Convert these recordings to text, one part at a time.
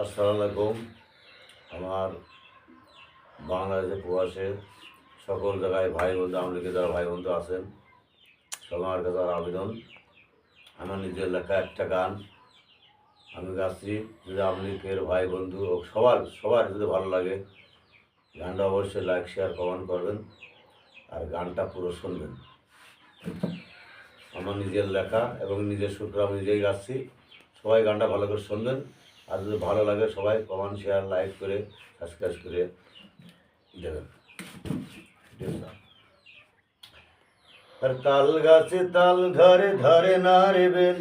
আসসালামু আলাইকুম। আমার বাংলাদেশে প্রবাসে সকল জায়গায় ভাই বন্ধু আমলিকে যারা ভাই বন্ধু আছেন সবার কাছে আমার আবেদন, আমার নিজের লেখা একটা গান আমি গাচ্ছি। যদি আমলিকের ভাই বন্ধু ও সবার যদি ভালো লাগে গানটা অবশ্যই লাইক শেয়ার কমেন্ট করবেন আর গানটা পুরো শুনবেন। আমার নিজের লেখা এবং নিজের সুর আমি নিজেই গাচ্ছি। সবাই গানটা ভালো করে শুনবেন আর যদি ভালো লাগে সবাই কমেন্ট শেয়ার লাইক করে সাবস্ক্রাইব করে দেবেন। আর তাল গাছে তাল ধরে ধরে না রে বেল,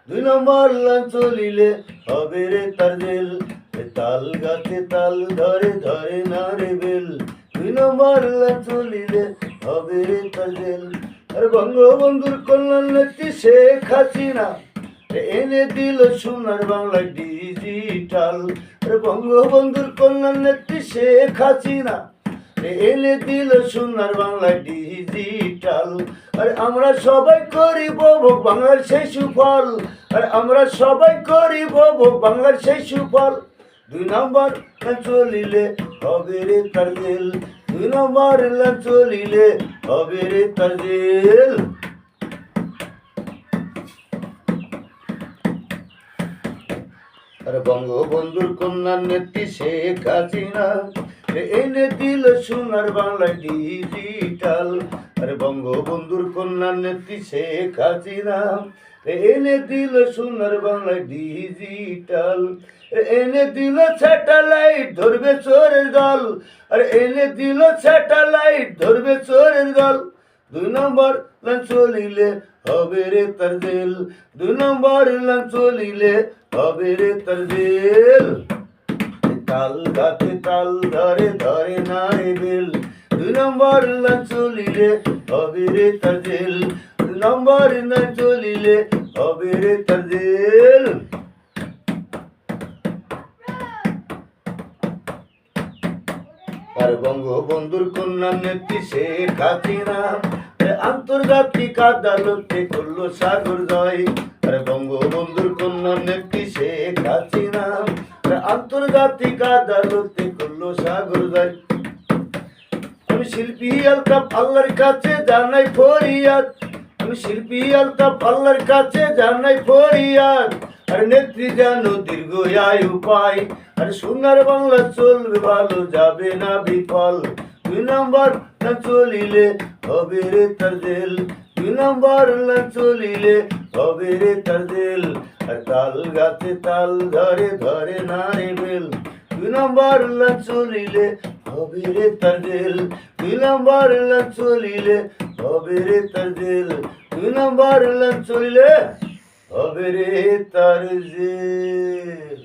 2 নম্বর লাইন চলিলে হবে রে তার জেল। তাল গাছে তাল ধরে ধরে না রে বেল, 2 নম্বর লাইন চলিলে হবে রে তার জেল। আর বঙ্গবন্ধুর কল্যাণ নেত্রী শেখ হাসিনা এনে দিল সোনার বাংলা ডিজিটাল। আর বঙ্গবন্ধুর কল্যাণ নেত্রী শেখ হাসিনা এনে দিল সোনার বাংলা ডিজিটাল। আর আমরা সবাই করি উপভোগ বাংলার সেই সুফল, আর আমরা সবাই করি উপভোগ বাংলার সেই সুফল। 2 নম্বর লাইন চলিলে হবে রে তার জেল, 2 নম্বর লাইন চলিলে হবে রে তার জেল। আর বঙ্গবন্ধুর কন্যা নেত্রী শেখ হাসিনা এনে দিল সোনার বাংলা ডিজিটাল। আর বঙ্গবন্ধুর কন্যা নেত্রী শেখ হাসিনা এনে দিল সোনার বাংলা ডিজিটাল। এনে দিল স্যাটেলাইট ধরবে চোরের দল, আর এনে দিল স্যাটেলাইট ধরবে চোরের দল। 2 নম্বর লাইন চলিলে হবে রে তার জেল, 2 নম্বর লাইন চলিলে হবে রে তার জেল। তাল গাছে তাল ধরে ধরে না রে বেল, 2 নম্বর লাইন চলিলে হবে রে তার জেল, 2 নম্বর লাইন চলিলে হবে রে তার জেল। আর বঙ্গবন্ধুর কন্যা নেত্রী শেখ হাসিনা আন্তর্জাতিক আদালতে করলো সাগর জয়। আর বঙ্গবন্ধুর কন্যা নেত্রী শেখ হাসিনা আন্তর্জাতিক আদালতে করলো সাগর জয়। আমি শিল্পী আলতাফ আল্লাহর কাছে জানাই ফরিয়াদ, আমি শিল্পী আলতাফ আল্লাহর কাছে জানাই ফরিয়াদ। আর নেত্রী যেন দীর্ঘ আয়ু পায়, আর সোনার বাংলা চলবে ভালো যাবে না বিফল। 2 নম্বর লাইন চলিলে হবে রে তার জেল, 2 নম্বর লাইন চলিলে হবে রে তার জেল। আর তাল গাছে তাল ধরে ধরে না রে বেল, 2 নম্বর লাইন চলিলে হবে রে তার জেল, 2 নম্বর লাইন চলিলে হবে রে তার জেল, 2 নম্বর লাইন চলিলে হবে রে তার জেল।